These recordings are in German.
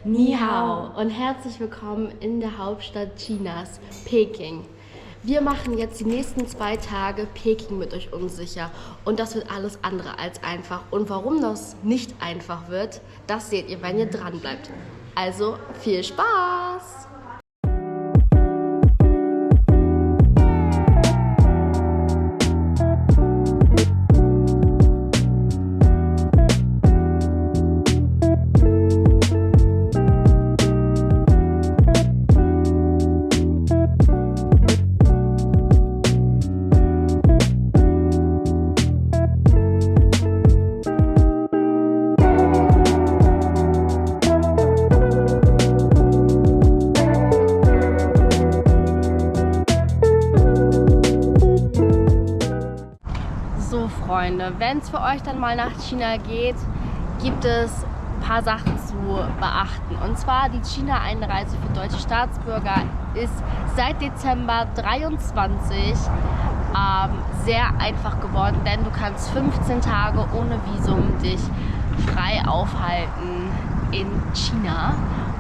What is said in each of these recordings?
Ni hao und herzlich willkommen in der Hauptstadt Chinas, Peking. Wir machen jetzt die nächsten 2 Tage Peking mit euch unsicher und das wird alles andere als einfach. Und warum das nicht einfach wird, das seht ihr, wenn ihr dran bleibt. Also viel Spaß! Freunde, wenn es für euch dann mal nach China geht, gibt es ein paar Sachen zu beachten. Und zwar die China-Einreise für deutsche Staatsbürger ist seit Dezember 23 sehr einfach geworden, denn du kannst 15 Tage ohne Visum dich frei aufhalten in China.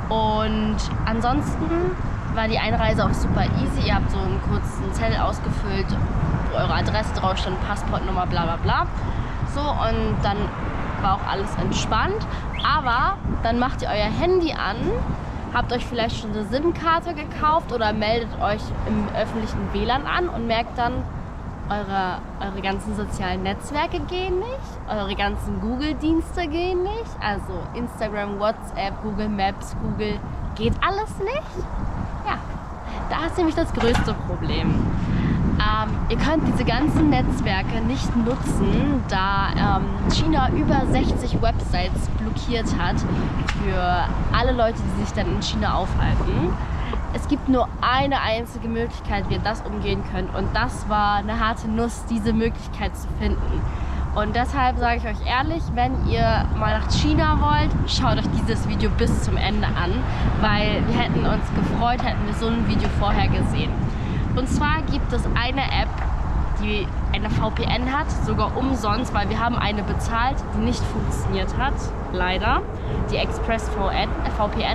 Und ansonsten war die Einreise auch super easy. Ihr habt so einen kurzen Zettel ausgefüllt, wo eure Adresse drauf stand, Passportnummer, bla bla bla. So, und dann war auch alles entspannt. Aber dann macht ihr euer Handy an, habt euch vielleicht schon eine SIM-Karte gekauft oder meldet euch im öffentlichen WLAN an und merkt dann, eure ganzen sozialen Netzwerke gehen nicht, eure ganzen Google-Dienste gehen nicht, also Instagram, WhatsApp, Google Maps, Google, geht alles nicht? Ja, da ist nämlich das größte Problem. Ihr könnt diese ganzen Netzwerke nicht nutzen, da China über 60 Websites blockiert hat für alle Leute, die sich dann in China aufhalten. Es gibt nur eine einzige Möglichkeit, wie ihr das umgehen könnt, und das war eine harte Nuss, diese Möglichkeit zu finden. Und deshalb sage ich euch ehrlich, wenn ihr mal nach China wollt, schaut euch dieses Video bis zum Ende an, weil wir hätten uns gefreut, hätten wir so ein Video vorher gesehen. Und zwar gibt es eine App, die eine VPN hat, sogar umsonst, weil wir haben eine bezahlt, die nicht funktioniert hat, leider. Die ExpressVPN,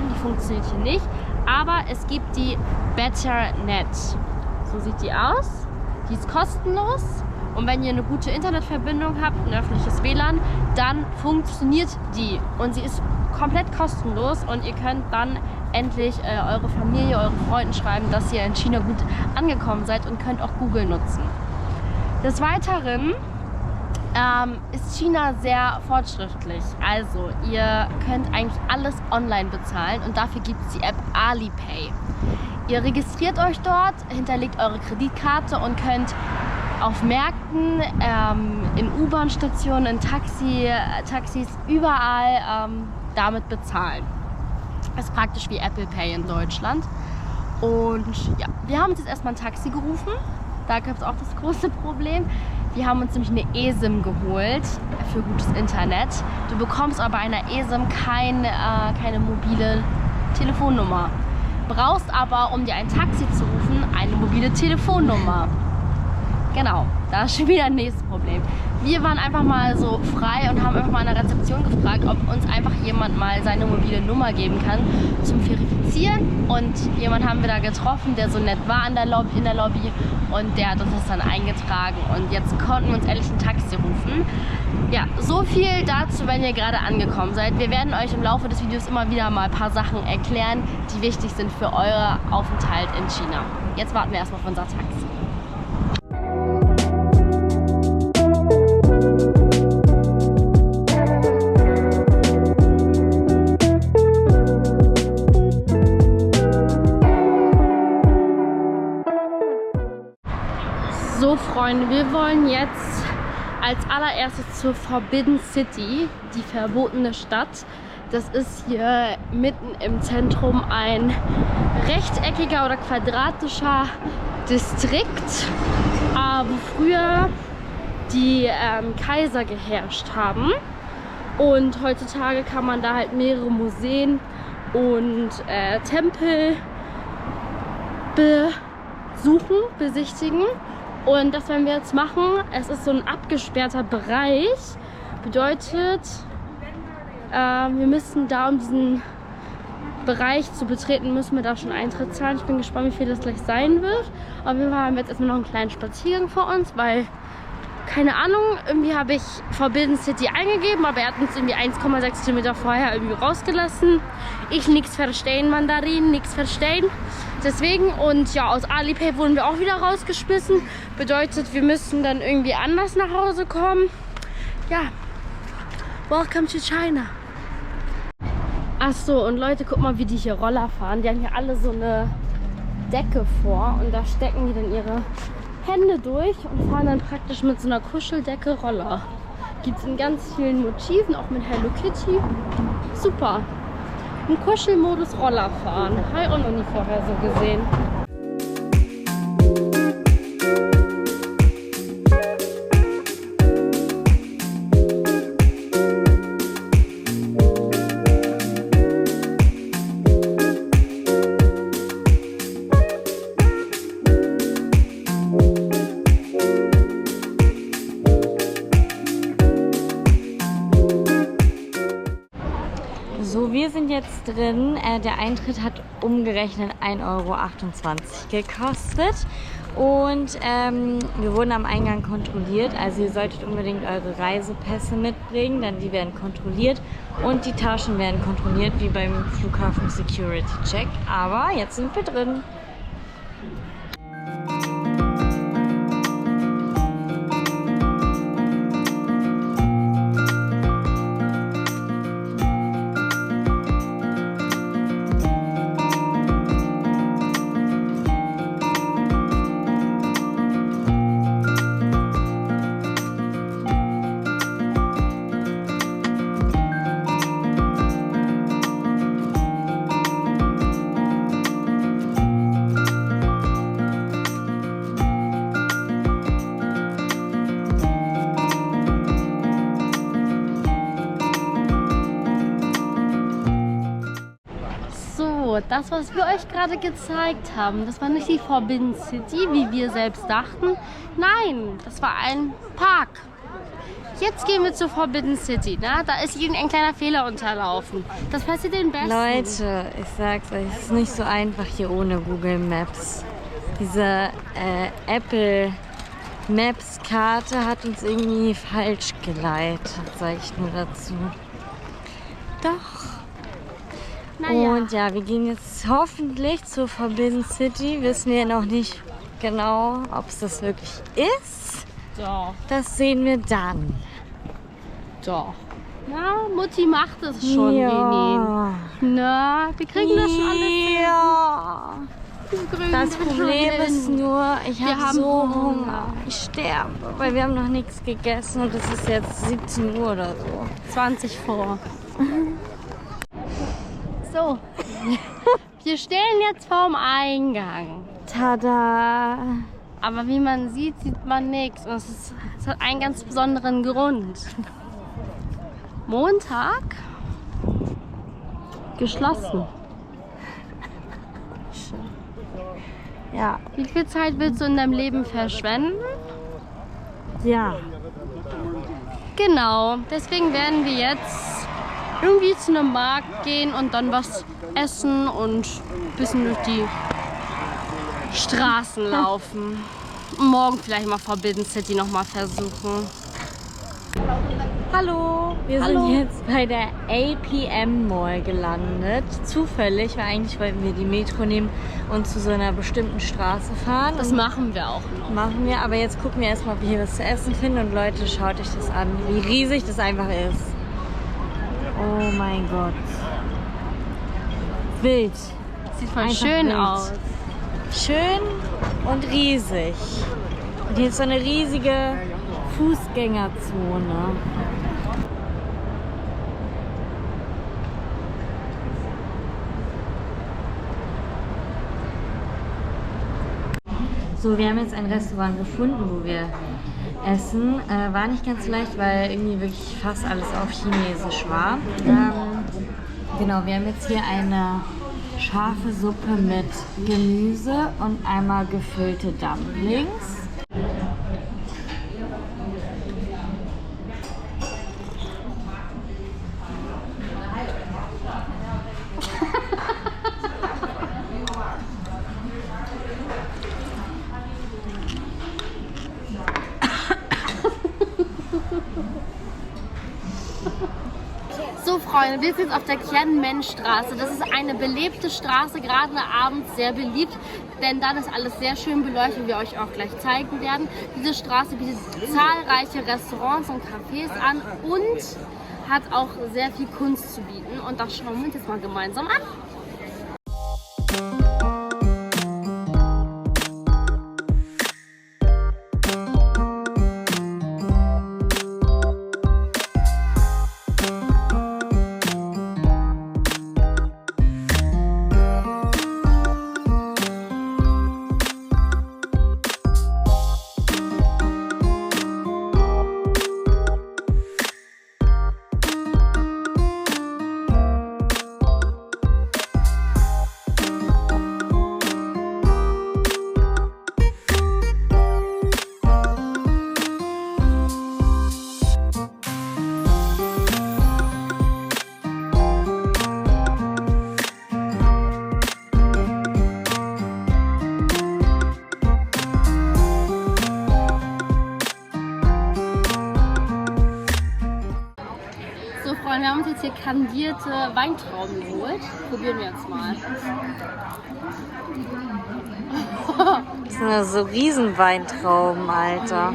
die funktioniert hier nicht, aber es gibt die BetterNet. So sieht die aus, die ist kostenlos. Und wenn ihr eine gute Internetverbindung habt, ein öffentliches WLAN, dann funktioniert die. Und sie ist komplett kostenlos und ihr könnt dann endlich eure Familie, euren Freunden schreiben, dass ihr in China gut angekommen seid, und könnt auch Google nutzen. Des Weiteren ist China sehr fortschrittlich. Also ihr könnt eigentlich alles online bezahlen und dafür gibt es die App Alipay. Ihr registriert euch dort, hinterlegt eure Kreditkarte und könnt auf Märkten, in U-Bahn-Stationen, in Taxis, überall damit bezahlen. Das ist praktisch wie Apple Pay in Deutschland. Und ja, wir haben uns jetzt erstmal ein Taxi gerufen. Da gibt es auch das große Problem. Wir haben uns nämlich eine eSIM geholt für gutes Internet. Du bekommst aber bei einer eSIM keine mobile Telefonnummer. Brauchst aber, um dir ein Taxi zu rufen, eine mobile Telefonnummer. Genau, da ist schon wieder ein nächstes Problem. Wir waren einfach mal so frei und haben einfach mal an der Rezeption gefragt, ob uns einfach jemand mal seine mobile Nummer geben kann zum Verifizieren. Und jemand haben wir da getroffen, der so nett war in der Lobby, und der hat uns das dann eingetragen. Und jetzt konnten wir uns endlich ein Taxi rufen. Ja, so viel dazu, wenn ihr gerade angekommen seid. Wir werden euch im Laufe des Videos immer wieder mal ein paar Sachen erklären, die wichtig sind für euren Aufenthalt in China. Jetzt warten wir erstmal auf unser Taxi. So Freunde, wir wollen jetzt als allererstes zur Forbidden City, die verbotene Stadt. Das ist hier mitten im Zentrum ein rechteckiger oder quadratischer Distrikt, wo früher die Kaiser geherrscht haben. Und heutzutage kann man da halt mehrere Museen und Tempel besichtigen. Und das werden wir jetzt machen. Es ist so ein abgesperrter Bereich. Bedeutet, wir müssen da um diesen Bereich zu betreten, müssen wir da schon Eintritt zahlen. Ich bin gespannt, wie viel das gleich sein wird. Auf jeden Fall haben wir jetzt erstmal noch einen kleinen Spaziergang vor uns, weil, keine Ahnung, irgendwie habe ich Forbidden City eingegeben, aber er hat uns irgendwie 1,6 Kilometer vorher irgendwie rausgelassen. Ich nichts verstehen, Mandarin, nichts verstehen. Deswegen, und ja, aus Alipay wurden wir auch wieder rausgeschmissen. Bedeutet, wir müssen dann irgendwie anders nach Hause kommen. Ja, welcome to China. Ach so, und Leute, guck mal, wie die hier Roller fahren. Die haben hier alle so eine Decke vor und da stecken die dann ihre Hände durch und fahren dann praktisch mit so einer Kuscheldecke Roller. Gibt es in ganz vielen Motiven, auch mit Hello Kitty. Super. Im Kuschelmodus Roller fahren. Habe ich auch noch nie vorher so gesehen. So, wir sind jetzt drin. Der Eintritt hat umgerechnet 1,28 Euro gekostet. Und wir wurden am Eingang kontrolliert. Also ihr solltet unbedingt eure Reisepässe mitbringen, denn die werden kontrolliert. Und die Taschen werden kontrolliert, wie beim Flughafen Security Check. Aber jetzt sind wir drin. Das, was wir euch gerade gezeigt haben, das war nicht die Forbidden City, wie wir selbst dachten. Nein, das war ein Park. Jetzt gehen wir zur Forbidden City. Ne? Da ist irgendein kleiner Fehler unterlaufen. Das passiert den Besten. Leute, ich sag's euch, es ist nicht so einfach hier ohne Google Maps. Diese Apple Maps Karte hat uns irgendwie falsch geleitet, sage ich nur dazu. Doch. Naja. Und ja, wir gehen jetzt hoffentlich zur Forbidden City. Wissen wir noch nicht genau, ob es das wirklich ist. Doch. Das sehen wir dann. Doch. Na, Mutti macht es schon, Ja. Veni. Na, wir kriegen das schon alles hin. Ja. Wir kriegen Das schon Problem hin. ist nur, ich Wir habe haben so Hunger. Hunger. Ich sterbe, weil wir haben noch nichts gegessen und es ist jetzt 17 Uhr oder so. 20 vor. So, wir stehen jetzt vorm Eingang. Tada! Aber wie man sieht, sieht man nichts. Und es hat einen ganz besonderen Grund. Montag geschlossen. Ja. Wie viel Zeit willst du in deinem Leben verschwenden? Ja. Genau, deswegen werden wir jetzt irgendwie zu einem Markt gehen und dann was essen und ein bisschen durch die Straßen laufen. Und morgen vielleicht mal Forbidden City nochmal versuchen. Hallo, wir Hallo. sind jetzt bei der APM Mall gelandet. Zufällig, weil eigentlich wollten wir die Metro nehmen und zu so einer bestimmten Straße fahren. Das machen wir auch noch. machen wir, aber jetzt gucken wir erstmal, ob wir hier was zu essen finden. Und Leute, schaut euch das an, wie riesig das einfach ist. Oh mein Gott. Wild. Sieht voll Einfach schön wild. aus. Schön und riesig. Und hier ist so eine riesige Fußgängerzone. So, wir haben jetzt ein Restaurant gefunden, wo wir essen. War nicht ganz leicht, weil irgendwie wirklich fast alles auf Chinesisch war. Genau, wir haben jetzt hier eine scharfe Suppe mit Gemüse und einmal gefüllte Dumplings. Freunde, wir sind jetzt auf der Tiananmen-Straße. Das ist eine belebte Straße, gerade abends sehr beliebt, denn dann ist alles sehr schön beleuchtet, wie wir euch auch gleich zeigen werden. Diese Straße bietet zahlreiche Restaurants und Cafés an und hat auch sehr viel Kunst zu bieten. Und das schauen wir uns jetzt mal gemeinsam an. So Freunde, wir haben uns jetzt hier kandierte Weintrauben geholt. Probieren wir jetzt mal. Das sind ja so Riesenweintrauben, Alter.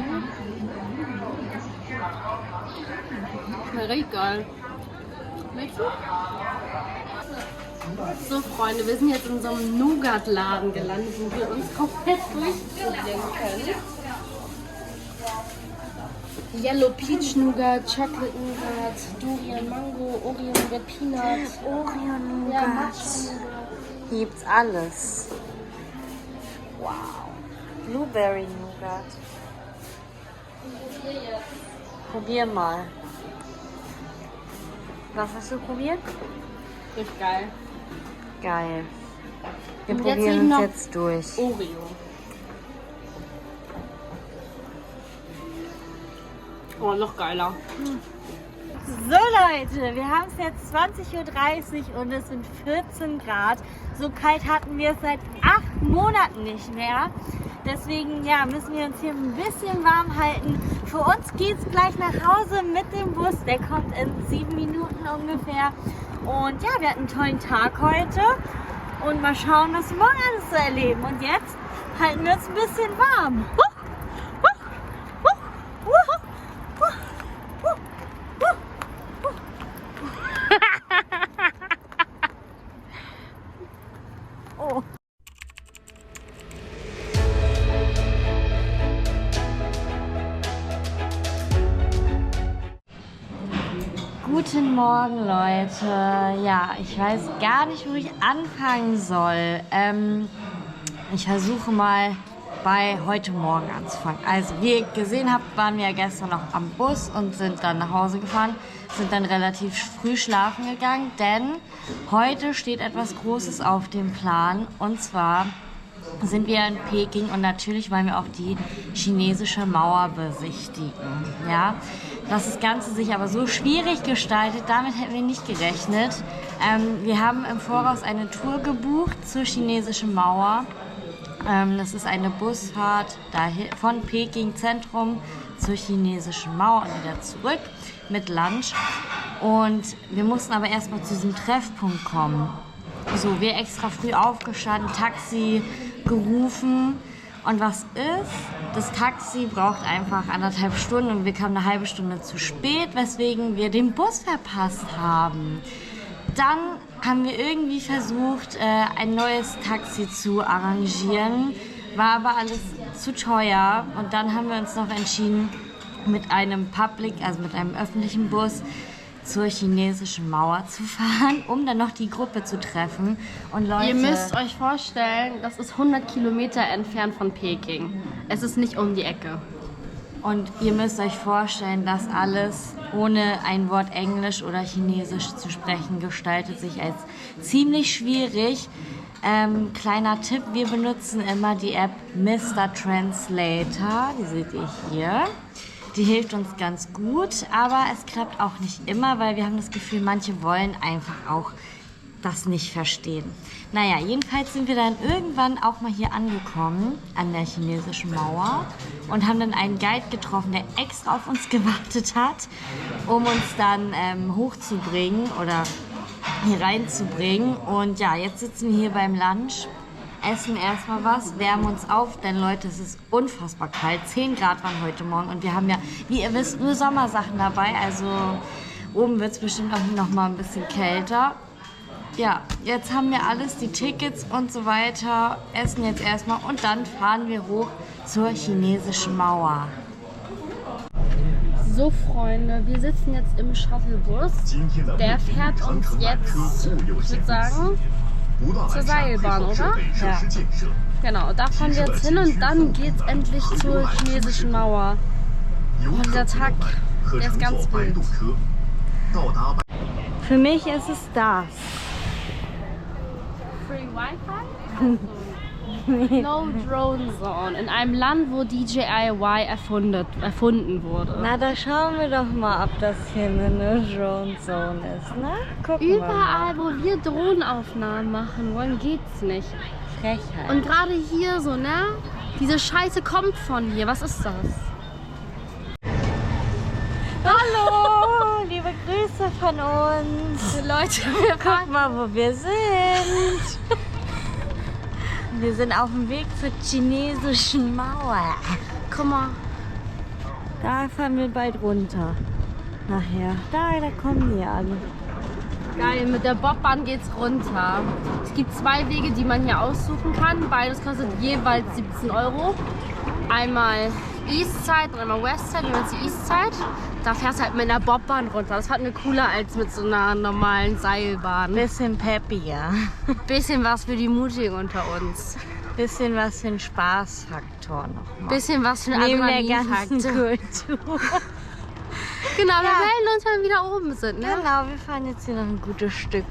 Schmeckt richtig geil. Willst du? So Freunde, wir sind jetzt in so einem Nougat-Laden gelandet, wo wir uns komplett durchprobieren können. Yellow Peach Nougat, Chocolate Nougat, Durian Mango, Oreo Nougat, Peanut, Oreo Nougat. Ja, Matcha Nougat. Hier gibt's alles. Wow. Blueberry Nougat. Probier mal. Was hast du probiert? Richtig geil. Geil. Wir Und jetzt probieren noch uns jetzt durch. Oreo. Oh, noch geiler. So Leute, wir haben es jetzt 20:30 Uhr und es sind 14 Grad. So kalt hatten wir es seit 8 Monaten nicht mehr. Deswegen ja, müssen wir uns hier ein bisschen warm halten. Für uns geht es gleich nach Hause mit dem Bus. Der kommt in 7 Minuten ungefähr. Und ja, wir hatten einen tollen Tag heute. Und mal schauen, was wir morgen alles so erleben. Und jetzt halten wir uns ein bisschen warm. Oh. Guten Morgen, Leute. Ja, ich weiß gar nicht, wo ich anfangen soll. Ich versuche mal bei heute Morgen anzufangen. Also, wie ihr gesehen habt, waren wir ja gestern noch am Bus und sind dann nach Hause gefahren, sind dann relativ früh schlafen gegangen, denn heute steht etwas Großes auf dem Plan, und zwar sind wir in Peking und natürlich wollen wir auch die chinesische Mauer besichtigen. Ja? Dass das Ganze sich aber so schwierig gestaltet, damit hätten wir nicht gerechnet. Wir haben im Voraus eine Tour gebucht zur chinesischen Mauer. Das ist eine Busfahrt von Peking Zentrum zur chinesischen Mauer und wieder zurück mit Lunch. Und wir mussten aber erstmal zu diesem Treffpunkt kommen. So, wir extra früh aufgestanden, Taxi gerufen. Und was ist? Das Taxi braucht einfach 1,5 Stunden und wir kamen eine halbe Stunde zu spät, weswegen wir den Bus verpasst haben. Dann haben wir irgendwie versucht, ein neues Taxi zu arrangieren, war aber alles zu teuer. Und dann haben wir uns noch entschieden, mit einem mit einem öffentlichen Bus zur chinesischen Mauer zu fahren, um dann noch die Gruppe zu treffen. Und Leute, ihr müsst euch vorstellen, das ist 100 Kilometer entfernt von Peking. Es ist nicht um die Ecke. Und ihr müsst euch vorstellen, das alles ohne ein Wort Englisch oder Chinesisch zu sprechen, gestaltet sich als ziemlich schwierig. Kleiner Tipp, wir benutzen immer die App Mr. Translator, die seht ihr hier. Die hilft uns ganz gut, aber es klappt auch nicht immer, weil wir haben das Gefühl, manche wollen einfach auch das nicht verstehen. Naja, jedenfalls sind wir dann irgendwann auch mal hier angekommen, an der chinesischen Mauer, und haben dann einen Guide getroffen, der extra auf uns gewartet hat, um uns dann hochzubringen oder hier reinzubringen. Und ja, jetzt sitzen wir hier beim Lunch, essen erstmal was, wärmen uns auf, denn Leute, es ist unfassbar kalt. 10 Grad waren heute Morgen und wir haben ja, wie ihr wisst, nur Sommersachen dabei, also oben wird es bestimmt auch noch mal ein bisschen kälter. Ja, jetzt haben wir alles, die Tickets und so weiter, essen jetzt erstmal und dann fahren wir hoch zur chinesischen Mauer. So Freunde, wir sitzen jetzt im Shuttlebus. Der fährt uns jetzt, ich würde sagen, zur Seilbahn, oder? Ja. Genau, da fahren wir jetzt hin und dann geht's endlich zur chinesischen Mauer. Und dieser Tag, der ist ganz wild. Für mich ist es das. Free Wi-Fi? No Drone Zone. In einem Land, wo DJI erfunden wurde. Na, da schauen wir doch mal, ob das hier eine No-Drone-Zone ist, ne? Gucken wir mal. Überall, wo wir Drohnenaufnahmen machen wollen, geht's nicht. Frechheit. Und gerade hier so, ne? Diese Scheiße kommt von hier. Was ist das? Hallo, liebe Grüße von uns. Leute, Guck mal, wo wir sind. Wir sind auf dem Weg zur chinesischen Mauer. guck mal. Da fahren wir bald runter. Nachher. Da kommen die an. Geil, mit der Bobbahn geht's runter. Es gibt 2 Wege, die man hier aussuchen kann. Beides kostet jeweils 17 Euro. Einmal Eastside und einmal Westside. Wir nehmen jetzt die Eastside. Da fährst du halt mit einer Bobbahn runter. Das fand mir cooler als mit so einer normalen Seilbahn. Bisschen peppiger. Bisschen was für die Mutigen unter uns. Bisschen was für einen Spaßfaktor nochmal. Bisschen was für einen Neben der ganzen Adrenalinfaktor. Kultur. Genau, wir Ja. melden uns, wenn wir wieder oben sind. Ne? Genau, wir fahren jetzt hier noch ein gutes Stück.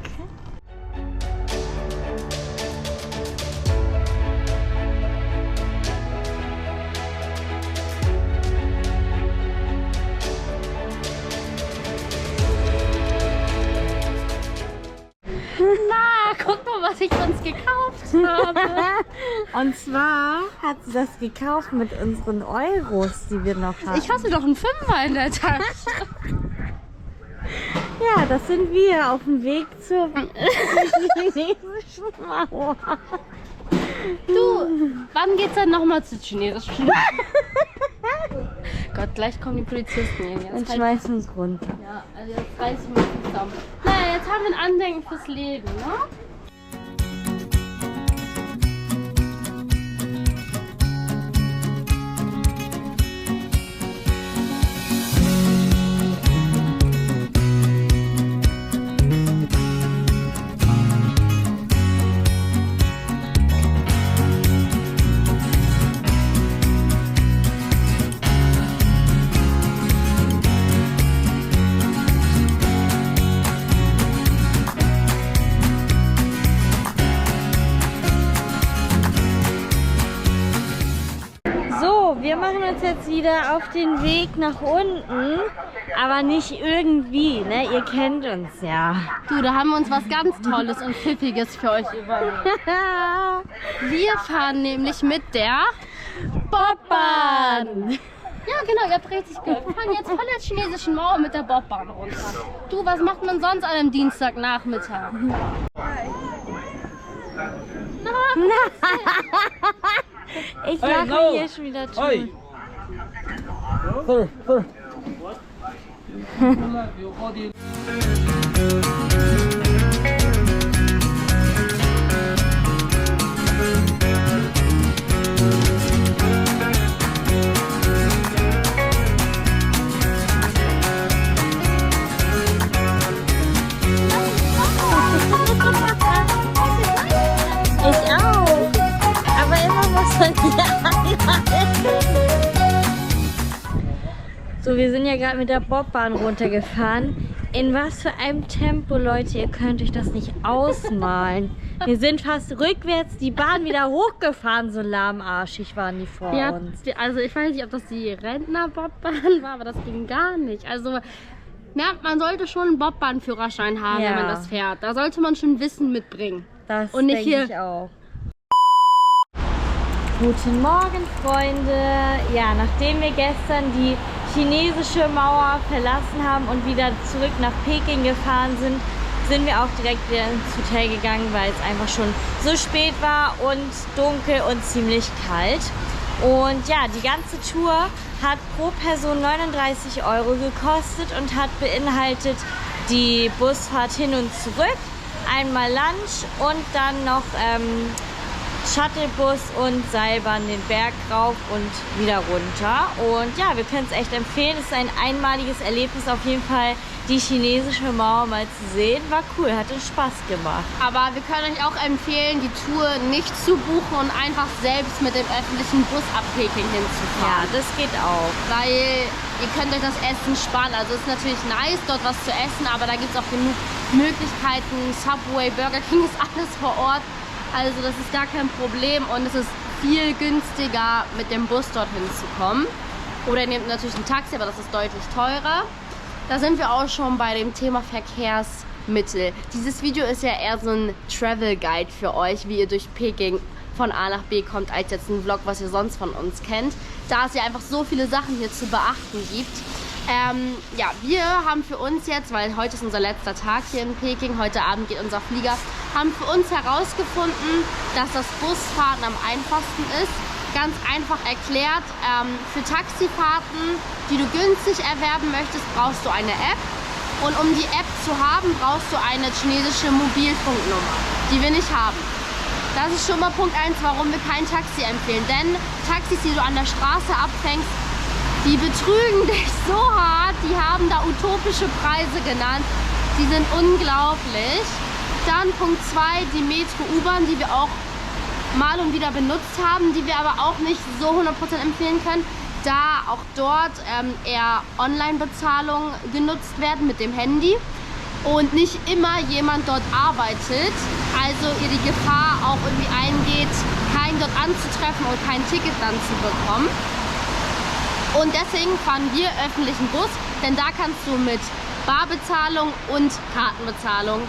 Na, guck mal, was ich uns gekauft habe. Und zwar hat sie das gekauft mit unseren Euros, die wir noch haben. Ich hatte doch einen Fünfer in der Tasche. Ja, das sind wir auf dem Weg zur chinesischen Mauer. Du, wann geht's dann nochmal zur chinesischen? Gott, gleich kommen die Polizisten hier. Und schmeißen uns runter. Ja, also jetzt reiß ich mal zusammen. Naja, jetzt haben wir ein Andenken fürs Leben, ne? Wir machen uns jetzt wieder auf den Weg nach unten, aber nicht irgendwie, ne? Ihr kennt uns ja. Du, da haben wir uns was ganz Tolles und Pfiffiges für euch überlegt. Wir fahren nämlich mit der Bobbahn. Ja, genau, ihr habt richtig gehört. Wir fahren jetzt von der chinesischen Mauer mit der Bobbahn runter. Du, was macht man sonst an einem Dienstagnachmittag? Ich lache hier schon wieder tot. Ich auch. Aber immer was von dir anhalten. So, wir sind ja gerade mit der Bobbahn runtergefahren. In was für einem Tempo, Leute, ihr könnt euch das nicht ausmalen. Wir sind fast rückwärts die Bahn wieder hochgefahren, so lahmarschig waren die vor uns. Also ich weiß nicht, ob das die Rentner-Bobbahn war, aber das ging gar nicht. Also Ja, man sollte schon einen Bobbahn-Führerschein haben, Ja. wenn man das fährt. Da sollte man schon Wissen mitbringen. Das Und nicht denke hier. ich auch. Guten Morgen, Freunde. Ja, nachdem wir gestern die chinesische Mauer verlassen haben und wieder zurück nach Peking gefahren sind, sind wir auch direkt wieder ins Hotel gegangen, weil es einfach schon so spät war und dunkel und ziemlich kalt. Und ja, die ganze Tour hat pro Person 39 € gekostet und hat beinhaltet die Busfahrt hin und zurück, einmal Lunch und dann noch Shuttlebus und Seilbahn den Berg rauf und wieder runter. Und ja, wir können es echt empfehlen. Es ist ein einmaliges Erlebnis auf jeden Fall, die chinesische Mauer mal zu sehen. War cool, hat uns Spaß gemacht. Aber wir können euch auch empfehlen, die Tour nicht zu buchen und einfach selbst mit dem öffentlichen Bus ab Peking Ja, hinzufahren. das geht auch. Weil ihr könnt euch das Essen sparen. Also es ist natürlich nice, dort was zu essen, aber da gibt es auch genug Möglichkeiten. Subway, Burger King ist alles vor Ort. Also das ist gar kein Problem und es ist viel günstiger, mit dem Bus dorthin zu kommen. Oder ihr nehmt natürlich ein Taxi, aber das ist deutlich teurer. Da sind wir auch schon bei dem Thema Verkehrsmittel. Dieses Video ist ja eher so ein Travel Guide für euch, wie ihr durch Peking von A nach B kommt, als jetzt ein Vlog, was ihr sonst von uns kennt. Da es ja einfach so viele Sachen hier zu beachten gibt. Ja, wir haben für uns jetzt, weil heute ist unser letzter Tag hier in Peking, heute Abend geht unser Flieger, haben für uns herausgefunden, dass das Busfahren am einfachsten ist. Ganz einfach erklärt, für Taxifahrten, die du günstig erwerben möchtest, brauchst du eine App. Und um die App zu haben, brauchst du eine chinesische Mobilfunknummer, die wir nicht haben. Das ist schon mal Punkt 1, warum wir kein Taxi empfehlen. Denn Taxis, die du an der Straße abfängst, die betrügen dich so hart, die haben da utopische Preise genannt. Die sind unglaublich. Dann Punkt 2, die Metro U-Bahn, die wir auch mal und wieder benutzt haben, die wir aber auch nicht so 100% empfehlen können, da auch dort eher Online-Bezahlungen genutzt werden mit dem Handy und nicht immer jemand dort arbeitet. Also ihr die Gefahr auch irgendwie eingeht, keinen dort anzutreffen und kein Ticket dann zu bekommen. Und deswegen fahren wir öffentlichen Bus, denn da kannst du mit Barbezahlung und Kartenbezahlung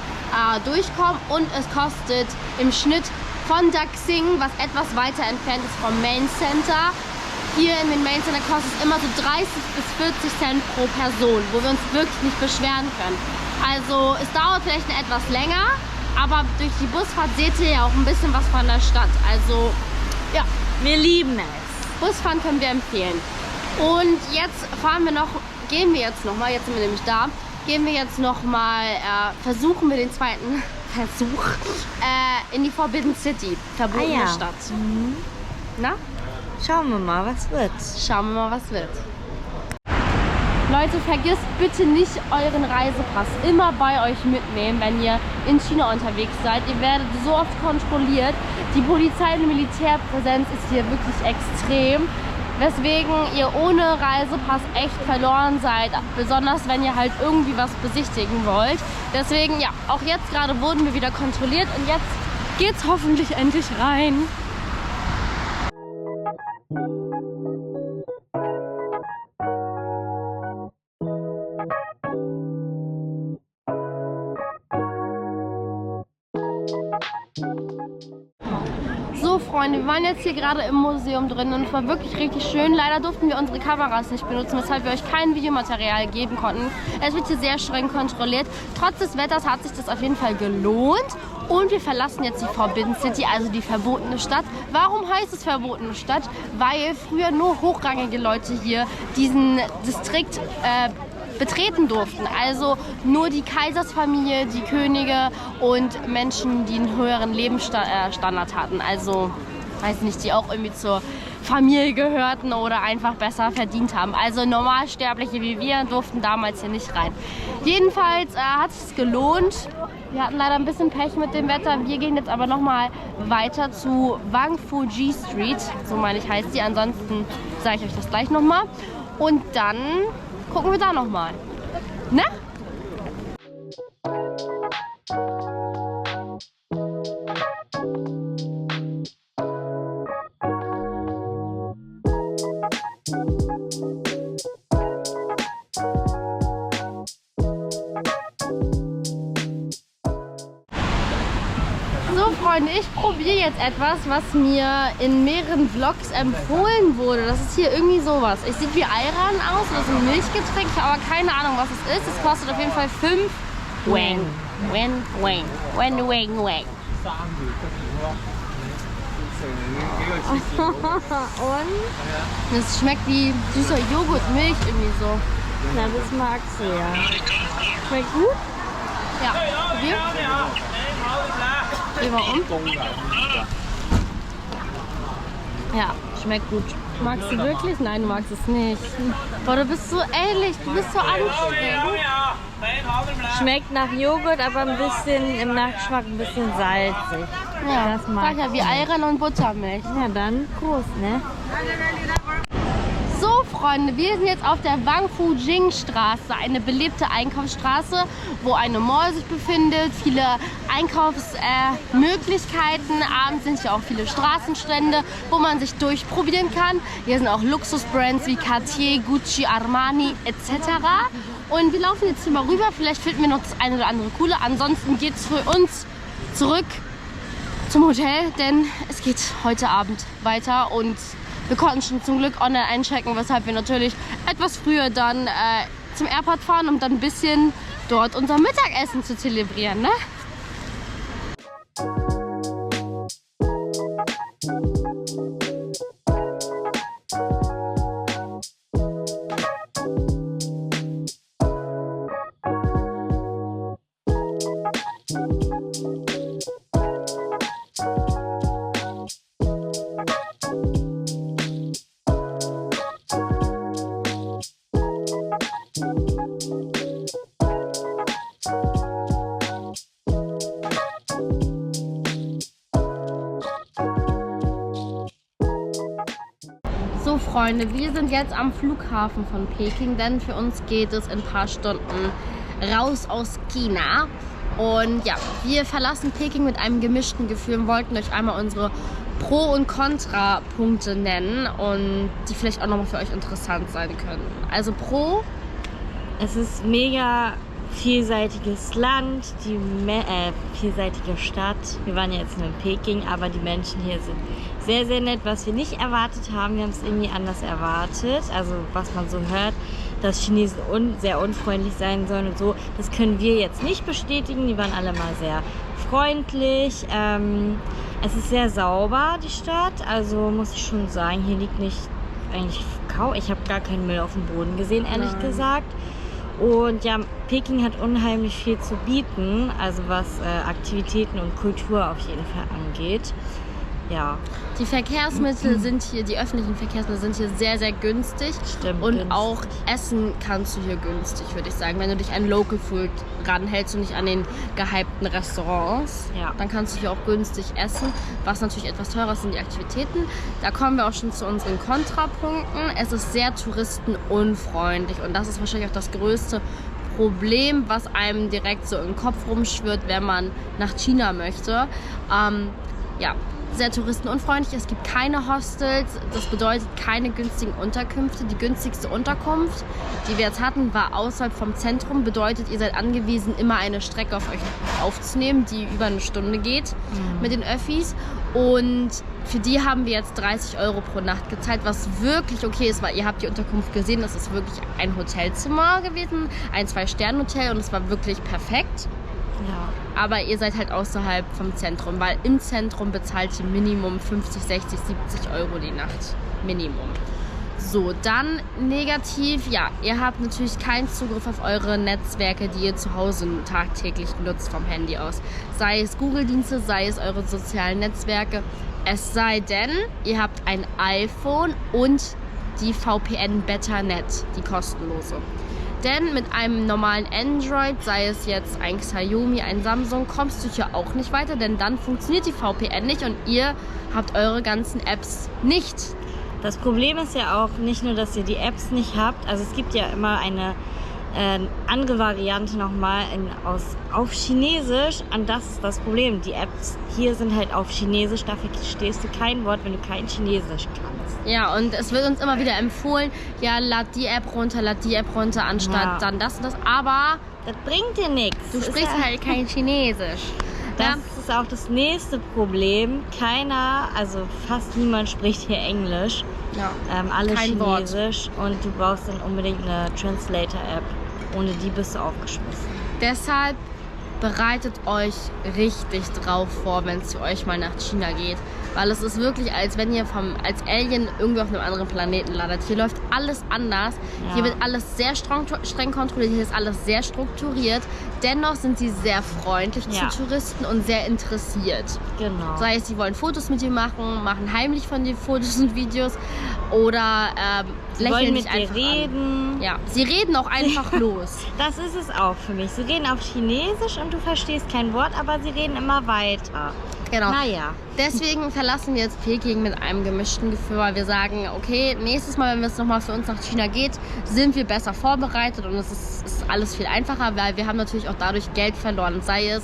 durchkommen und es kostet im Schnitt von Daxing, was etwas weiter entfernt ist vom Main Center. Hier in den Main Center kostet es immer so 30 bis 40 Cent pro Person, wo wir uns wirklich nicht beschweren können. Also es dauert vielleicht etwas länger, aber durch die Busfahrt seht ihr ja auch ein bisschen was von der Stadt. Also ja, Wir lieben es. Busfahren können wir empfehlen. Und jetzt gehen wir jetzt nochmal, jetzt sind wir nämlich da, versuchen wir den zweiten Versuch in die Forbidden City, verbotene Stadt. Na? Schauen wir mal, was wird. Schauen wir mal, was wird. Leute, vergisst bitte nicht euren Reisepass immer bei euch mitnehmen, wenn ihr in China unterwegs seid. Ihr werdet so oft kontrolliert. Die Polizei- und Militärpräsenz ist hier wirklich extrem. Weswegen ihr ohne Reisepass echt verloren seid, besonders wenn ihr halt irgendwie was besichtigen wollt. Deswegen, ja, auch jetzt gerade wurden wir wieder kontrolliert und jetzt geht's hoffentlich endlich rein. So Freunde, wir waren jetzt hier gerade im Museum drin und es war wirklich richtig schön. Leider durften wir unsere Kameras nicht benutzen, weshalb wir euch kein Videomaterial geben konnten. Es wird hier sehr streng kontrolliert. Trotz des Wetters hat sich das auf jeden Fall gelohnt. Und wir verlassen jetzt die Forbidden City, also die verbotene Stadt. Warum heißt es verbotene Stadt? Weil früher nur hochrangige Leute hier diesen Distrikt betreten durften. Also nur die Kaisersfamilie, die Könige und Menschen, die einen höheren Lebensstandard hatten. Also, weiß nicht, die auch irgendwie zur Familie gehörten oder einfach besser verdient haben. Also Normalsterbliche wie wir durften damals hier nicht rein. Jedenfalls hat es sich gelohnt. Wir hatten leider ein bisschen Pech mit dem Wetter. Wir gehen jetzt aber nochmal weiter zu Wang Fuji Street. So meine ich heißt die. Ansonsten sage ich euch das gleich nochmal. Und dann gucken wir da nochmal. Ne? So Freunde, ich probiere jetzt etwas, was mir in mehreren Vlogs empfohlen wurde. Das ist hier irgendwie sowas. Es sieht wie Ayran aus, das ist ein Milchgetränk, ich habe aber keine Ahnung, was es ist. Es kostet auf jeden Fall 5 Wang. Wang. Und? Es schmeckt wie süßer Joghurt, Milch irgendwie so. Na, das magst du ja. Schmeckt gut? Ja, probier. Dreh mal um. Ja, schmeckt gut. Magst du wirklich? Nein, du magst es nicht. Boah, du bist so ähnlich, du bist so anstrengend. Schmeckt nach Joghurt, aber ein bisschen im Nachgeschmack ein bisschen salzig. Ja, das mag sag ja wie Ayran und Buttermilch. Ja, dann Prost, ne? So Freunde, wir sind jetzt auf der Wangfujing-Straße, eine belebte Einkaufsstraße, wo eine Mall sich befindet, viele Einkaufsmöglichkeiten. Abends sind hier auch viele Straßenstände, wo man sich durchprobieren kann. Hier sind auch Luxusbrands wie Cartier, Gucci, Armani etc. Und wir laufen jetzt hier mal rüber, vielleicht finden wir noch das eine oder andere coole. Ansonsten geht es für uns zurück zum Hotel, denn es geht heute Abend weiter und wir konnten schon zum Glück online einchecken, weshalb wir natürlich etwas früher dann zum Airport fahren, um dann ein bisschen dort unser Mittagessen zu zelebrieren, ne? So Freunde, wir sind jetzt am Flughafen von Peking, denn für uns geht es in ein paar Stunden raus aus China. Und ja, wir verlassen Peking mit einem gemischten Gefühl und wollten euch einmal unsere Pro- und Kontrapunkte nennen und die vielleicht auch nochmal für euch interessant sein können. Also Pro: Es ist mega vielseitiges Land, die vielseitige Stadt. Wir waren ja jetzt nur in Peking, aber die Menschen hier sind sehr, sehr nett, was wir nicht erwartet haben. Wir haben es irgendwie anders erwartet. Also was man so hört, dass Chinesen sehr unfreundlich sein sollen und so. Das können wir jetzt nicht bestätigen. Die waren alle mal sehr freundlich. Es ist sehr sauber, die Stadt. Also muss ich schon sagen, hier liegt nicht eigentlich kaum. Ich habe gar keinen Müll auf dem Boden gesehen, ehrlich gesagt. Und ja, Peking hat unheimlich viel zu bieten, also was Aktivitäten und Kultur auf jeden Fall angeht. Ja. Die Verkehrsmittel sind hier, die öffentlichen Verkehrsmittel sind hier sehr, sehr günstig. Stimmt, und günstig. Auch Essen kannst du hier günstig, würde ich sagen. Wenn du dich an Local Food ranhältst und nicht an den gehypten Restaurants, ja, dann kannst du hier auch günstig essen. Was natürlich etwas teurer ist, sind die Aktivitäten. Da kommen wir auch schon zu unseren Kontrapunkten. Es ist sehr touristenunfreundlich und das ist wahrscheinlich auch das größte Problem, was einem direkt so im Kopf rumschwirrt, wenn man nach China möchte. Ja, sehr touristenunfreundlich. Es gibt keine Hostels, das bedeutet keine günstigen Unterkünfte. Die günstigste Unterkunft, die wir jetzt hatten, war außerhalb vom Zentrum. Bedeutet, ihr seid angewiesen, immer eine Strecke auf euch aufzunehmen, die über eine Stunde geht mit den Öffis. Und für die haben wir jetzt 30 € pro Nacht gezahlt, was wirklich okay ist, weil ihr habt die Unterkunft gesehen, das ist wirklich ein Hotelzimmer gewesen, ein 2-Sterne-Hotel und es war wirklich perfekt. Ja. Aber ihr seid halt außerhalb vom Zentrum, weil im Zentrum bezahlt ihr Minimum 50, 60, 70 € die Nacht. Minimum. So, dann negativ, ja, ihr habt natürlich keinen Zugriff auf eure Netzwerke, die ihr zu Hause tagtäglich nutzt vom Handy aus. Sei es Google-Dienste, sei es eure sozialen Netzwerke. Es sei denn, ihr habt ein iPhone und die VPN BetterNet, die kostenlose. Denn mit einem normalen Android, sei es jetzt ein Xiaomi, ein Samsung, kommst du hier auch nicht weiter, denn dann funktioniert die VPN nicht und ihr habt eure ganzen Apps nicht. Das Problem ist ja auch nicht nur, dass ihr die Apps nicht habt, also es gibt ja immer eine andere Variante nochmal auf Chinesisch, und das ist das Problem. Die Apps hier sind halt auf Chinesisch, dafür verstehst du kein Wort, wenn du kein Chinesisch kannst. Ja, und es wird uns immer wieder empfohlen, ja, lad die App runter, anstatt dann das und das, aber das bringt dir nichts. du sprichst halt kein Chinesisch. Das ist auch das nächste Problem. Also fast niemand spricht hier Englisch. Ja. Alle Kein Chinesisch. Und du brauchst dann unbedingt eine Translator-App. Ohne die bist du aufgeschmissen. Deshalb bereitet euch richtig drauf vor, wenn es für euch mal nach China geht. Weil es ist wirklich, als wenn ihr als Alien irgendwie auf einem anderen Planeten landet. Hier läuft alles anders. Ja. Hier wird alles sehr streng kontrolliert. Hier ist alles sehr strukturiert. Dennoch sind sie sehr freundlich zu Touristen und sehr interessiert. Genau. Sei es, sie wollen Fotos mit dir machen heimlich von dir Fotos und Videos oder lächeln dich einfach reden. an. Ja, sie reden auch einfach los. Das ist es auch für mich. Sie reden auf Chinesisch und du verstehst kein Wort, aber sie reden immer weiter. Genau. Naja. Deswegen verlassen wir jetzt Peking mit einem gemischten Gefühl, weil wir sagen, okay, nächstes Mal, wenn es nochmal für uns nach China geht, sind wir besser vorbereitet und es ist alles viel einfacher, weil wir haben natürlich auch dadurch Geld verloren. Sei es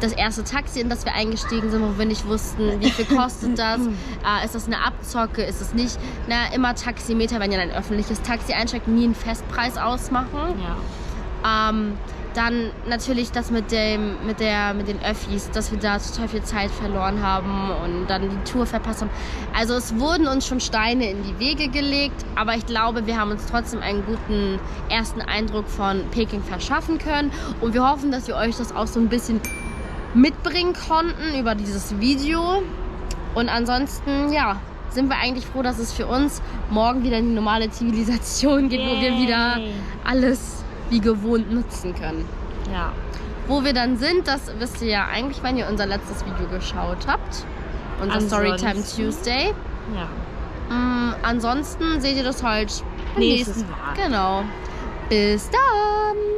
das erste Taxi, in das wir eingestiegen sind, wo wir nicht wussten, wie viel kostet das, ist das eine Abzocke, ist es nicht. Immer Taximeter, wenn ihr in ein öffentliches Taxi einsteigt, nie einen Festpreis ausmachen. Ja. Dann natürlich das mit den Öffis, dass wir da total viel Zeit verloren haben und dann die Tour verpasst haben. Also es wurden uns schon Steine in die Wege gelegt, aber ich glaube, wir haben uns trotzdem einen guten ersten Eindruck von Peking verschaffen können und wir hoffen, dass wir euch das auch so ein bisschen mitbringen konnten über dieses Video. Und ansonsten, sind wir eigentlich froh, dass es für uns morgen wieder in die normale Zivilisation geht, wo wir wieder alles wie gewohnt nutzen können. Ja. Wo wir dann sind, das wisst ihr ja eigentlich, wenn ihr unser letztes Video geschaut habt. Unser Storytime Tuesday. Ja. Ansonsten seht ihr das halt nächstes Mal. Genau. Bis dann!